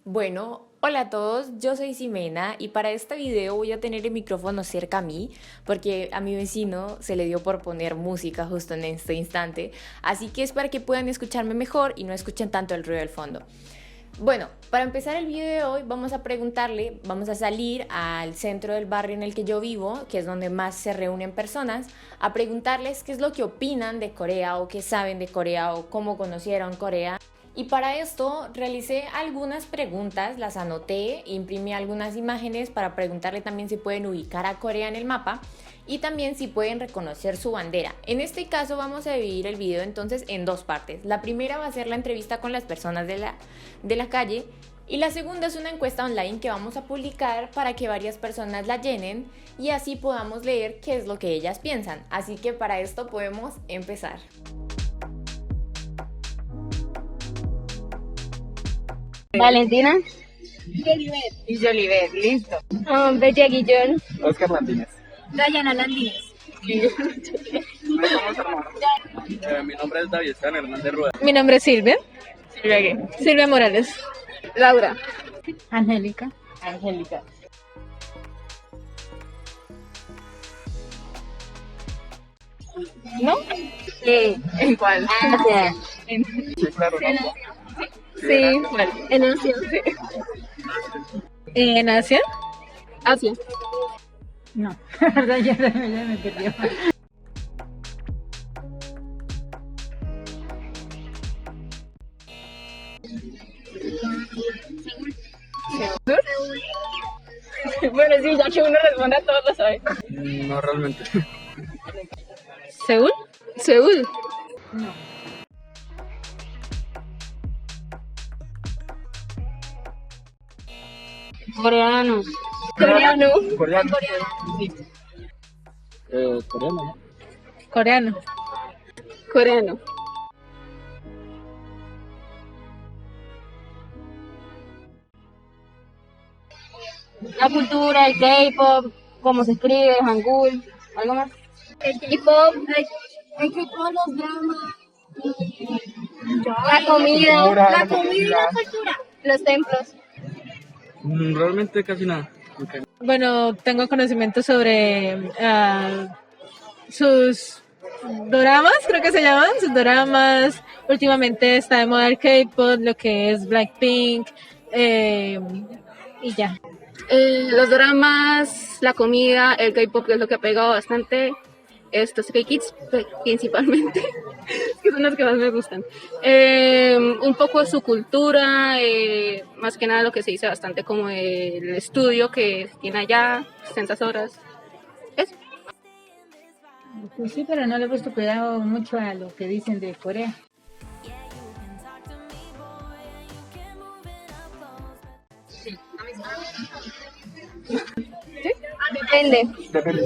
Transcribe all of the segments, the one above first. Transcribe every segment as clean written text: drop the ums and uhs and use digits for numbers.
Bueno, hola a todos, yo soy Ximena y para este video voy a tener el micrófono cerca a mí porque a mi vecino se le dio por poner música justo en este instante, así que es para que puedan escucharme mejor y no escuchen tanto el ruido del fondo. Bueno, para empezar el video de hoy vamos a salir al centro del barrio en el que yo vivo, que es donde más se reúnen personas, a preguntarles qué es lo que opinan de Corea o qué saben de Corea o cómo conocieron Corea. Y para esto realicé algunas preguntas, las anoté, imprimí algunas imágenes para preguntarle también si pueden ubicar a Corea en el mapa y también si pueden reconocer su bandera. En este caso vamos a dividir el video entonces en dos partes. La primera va a ser la entrevista con las personas de la calle y la segunda es una encuesta online que vamos a publicar para que varias personas la llenen y así podamos leer qué es lo que ellas piensan. Así que para esto podemos empezar. Valentina, Y Jolivet, listo. Bella Guillón, Oscar Martínez. Dayana Landines, Mi nombre es David Esteban Hernández Rueda. Mi nombre es Silvia. ¿Silvia qué? Silvia Morales. Laura, Angélica. Angélica. ¿No? ¿En cuál? Asia, Sí, claro, ¿no? Sí. en Asia, ¿En Asia? Asia, No. ya me perdió. Bueno, sí, ya que uno responde a todos lo sabe. No realmente. ¿Seúl? Seúl, coreano, Coreano. Coreano. Coreano, ¿no? Coreano. coreano, la cultura, el K-pop, cómo se escribe, el Hangul, algo más. El K-pop, los dramas, la comida, La comida y la cultura, los templos. Realmente casi nada. Okay. Bueno, tengo conocimiento sobre sus doramas, creo que se llaman, sus doramas. Últimamente está de moda el K-pop, lo que es Blackpink, y ya. Los dramas, la comida, el K-pop, que es lo que ha pegado bastante. Estos Stray Kids, principalmente, que son los que más me gustan. Un poco de su cultura, más que nada lo que se dice bastante como el estudio que tiene allá, 60 horas. Eso. Pues sí, pero no le he puesto cuidado mucho a lo que dicen de Corea. Depende. Depende.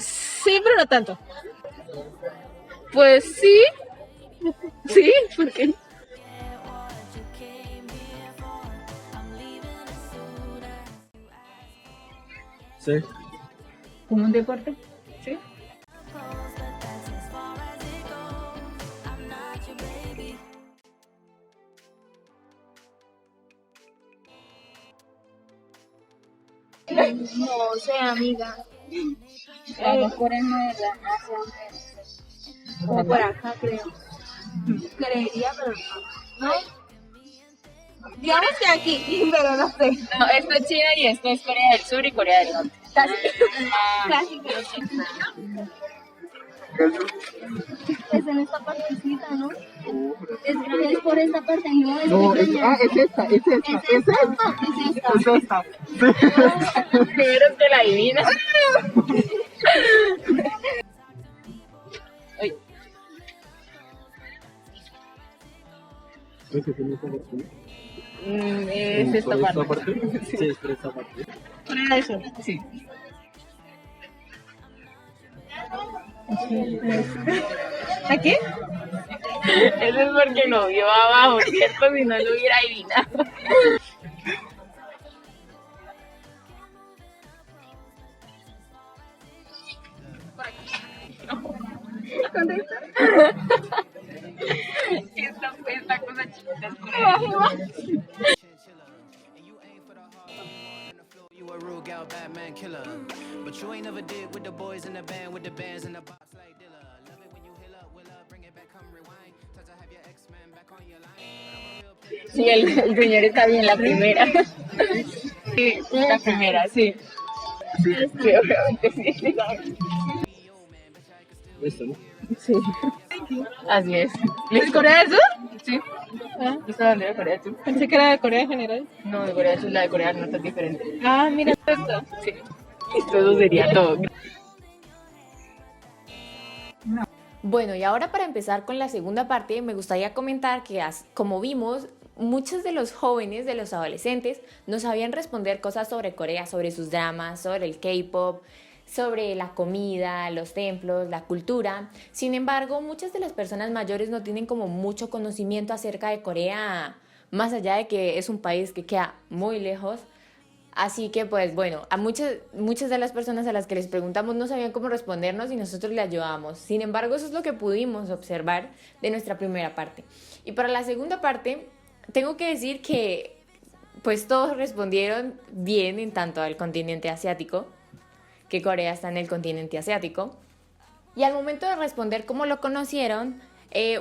Sí, pero no tanto. Pues sí, sí, porque Sí. ¿Como un deporte? Sí. no sé, amiga. Los coreanos de la Asia, Como por acá, creo. Creería, pero no. Digamos que aquí, pero no sé. No, esto es China y esto es Corea del Sur y Corea del Norte. Casi. Casi. Es en esta partecita, ¿no? Es por esta parte, ¿no? No, es esta. Es esta. Es esta. Primero es que la adivina. Es esta parte. Sí, es por esta parte. Corea del Sur. Sí. ¿Aquí? Eso es porque lo vio abajo, ¿cierto? Si no lo hubiera adivinado. Esta cosa chiquita es Corea. You a rude gal, Batman killer. But you ain't never did with the boys in the band, with the bands and the pops like Dilla. Love it when you heal up, will up, bring it back, come rewind. Touch to have your X-Men back on your line. Sí, el señor está bien, la primera. Sí, la primera, sí. Sí, obviamente sí. Esto, ¿no? Sí. Así es. ¿Es Corea del Sur? Sí. Ah, ¿Tú estás hablando de Corea del Sur? pensé que era de Corea en general. No, de Corea del Sur, la de Corea del Norte es diferente. Ah, mira esto. Sí. Eso sería todo. Bueno, y ahora para empezar con la segunda parte, me gustaría comentar que, como vimos, muchos de los jóvenes, de los adolescentes, no sabían responder cosas sobre Corea, sobre sus dramas, sobre el K-pop, sobre la comida, los templos, la cultura. Sin embargo, muchas de las personas mayores no tienen como mucho conocimiento acerca de Corea, más allá de que es un país que queda muy lejos. Así que pues bueno, a muchas de las personas a las que les preguntamos no sabían cómo respondernos y nosotros les ayudamos. Sin embargo, eso es lo que pudimos observar de nuestra primera parte. Y para la segunda parte, tengo que decir que pues todos respondieron bien en tanto al continente asiático, que Corea está en el continente asiático. Y al momento de responder cómo lo conocieron,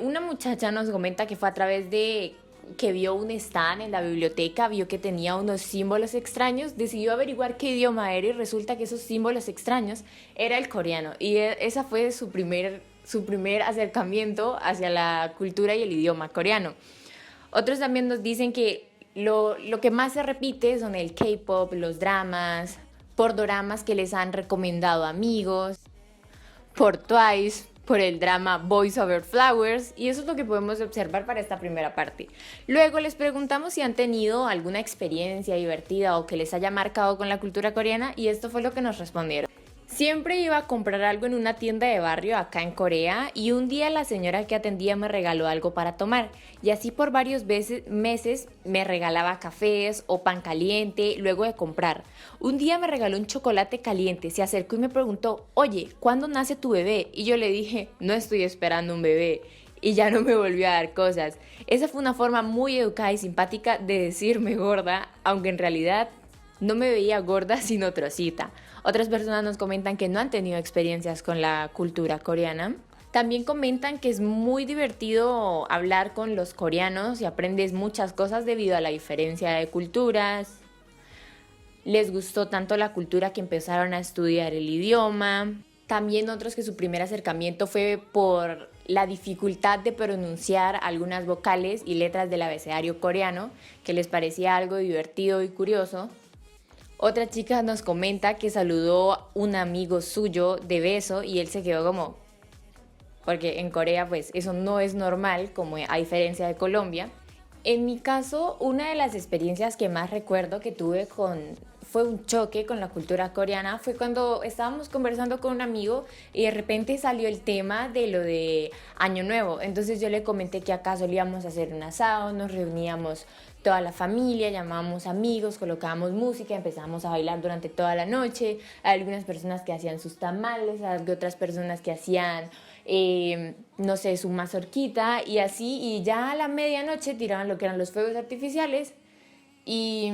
una muchacha nos comenta que fue a través de que vio un stand en la biblioteca, vio que tenía unos símbolos extraños, decidió averiguar qué idioma era y resulta que esos símbolos extraños era el coreano. Y esa fue su primer acercamiento hacia la cultura y el idioma coreano. Otros también nos dicen que lo que más se repite son el K-pop, los dramas, por doramas que les han recomendado amigos, por Twice, por el drama Boys Over Flowers, y eso es lo que podemos observar para esta primera parte. Luego les preguntamos si han tenido alguna experiencia divertida o que les haya marcado con la cultura coreana, y esto fue lo que nos respondieron. Siempre iba a comprar algo en una tienda de barrio acá en Corea y un día la señora que atendía me regaló algo para tomar y así por varios meses me regalaba cafés o pan caliente luego de comprar. Un día me regaló un chocolate caliente, se acercó y me preguntó, oye, ¿cuándo nace tu bebé? Y yo le dije, no estoy esperando un bebé. Y ya no me volvió a dar cosas. Esa fue una forma muy educada y simpática de decirme gorda, aunque en realidad no me veía gorda sino trocita. Otras personas nos comentan que no han tenido experiencias con la cultura coreana. También comentan que es muy divertido hablar con los coreanos y aprendes muchas cosas debido a la diferencia de culturas. Les gustó tanto la cultura que empezaron a estudiar el idioma. También otros que su primer acercamiento fue por la dificultad de pronunciar algunas vocales y letras del abecedario coreano, que les parecía algo divertido y curioso. Otra chica nos comenta que saludó a un amigo suyo de beso y él se quedó como... Porque en Corea pues eso no es normal, como a diferencia de Colombia. En mi caso, una de las experiencias que más recuerdo que tuve fue un choque con la cultura coreana. Fue cuando estábamos conversando con un amigo y de repente salió el tema de lo de Año Nuevo. Entonces yo le comenté que acá solíamos hacer un asado, nos reuníamos toda la familia, llamábamos amigos, colocábamos música, empezábamos a bailar durante toda la noche. Hay algunas personas que hacían sus tamales, hay otras personas que hacían, no sé, su mazorquita y así. Y ya a la medianoche tiraban lo que eran los fuegos artificiales y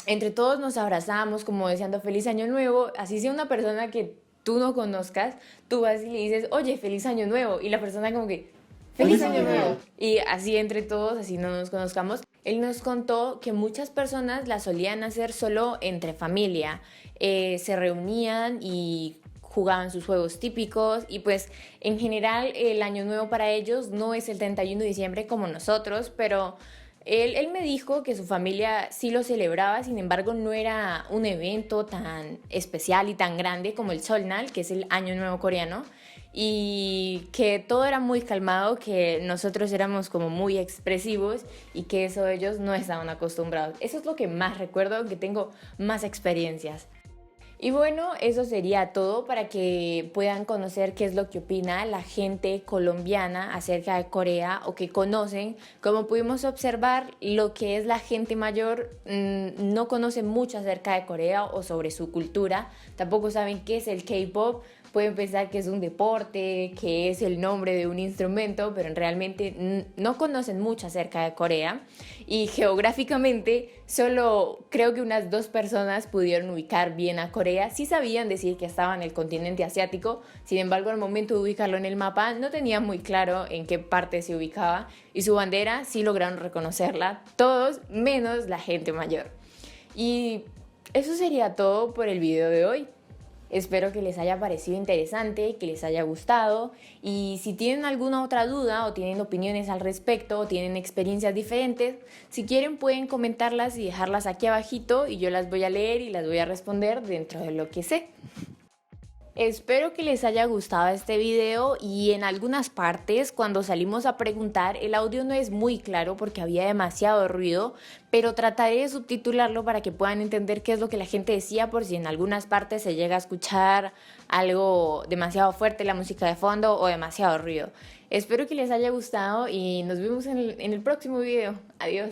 entre todos nos abrazábamos como deseando feliz año nuevo. Así sea una persona que tú no conozcas, tú vas y le dices, oye, feliz año nuevo. Y la persona como que, feliz año nuevo. Y así entre todos, así no nos conozcamos. Él nos contó que muchas personas la solían hacer solo entre familia. Se reunían y jugaban sus juegos típicos y pues en general el año nuevo para ellos no es el 31 de diciembre como nosotros, pero él me dijo que su familia sí lo celebraba, sin embargo no era un evento tan especial y tan grande como el Seolnal, que es el año nuevo coreano, y que todo era muy calmado, que nosotros éramos como muy expresivos y que eso ellos no estaban acostumbrados. Eso es lo que más recuerdo, aunque tengo más experiencias. Y bueno, eso sería todo para que puedan conocer qué es lo que opina la gente colombiana acerca de Corea o que conocen. Como pudimos observar, lo que es la gente mayor no conoce mucho acerca de Corea o sobre su cultura. Tampoco saben qué es el K-pop, pueden pensar que es un deporte, que es el nombre de un instrumento, pero realmente no conocen mucho acerca de Corea. Y geográficamente, solo creo que unas 2 personas pudieron ubicar bien a Corea. Sí sabían decir que estaba en el continente asiático, sin embargo, al momento de ubicarlo en el mapa, no tenían muy claro en qué parte se ubicaba. Y su bandera sí lograron reconocerla, todos menos la gente mayor. Y eso sería todo por el video de hoy. Espero que les haya parecido interesante, que les haya gustado, y si tienen alguna otra duda o tienen opiniones al respecto o tienen experiencias diferentes, si quieren pueden comentarlas y dejarlas aquí abajito y yo las voy a leer y las voy a responder dentro de lo que sé. Espero que les haya gustado este video, y en algunas partes cuando salimos a preguntar el audio no es muy claro porque había demasiado ruido, pero trataré de subtitularlo para que puedan entender qué es lo que la gente decía, por si en algunas partes se llega a escuchar algo demasiado fuerte, la música de fondo, o demasiado ruido. Espero que les haya gustado y nos vemos en el próximo video. Adiós.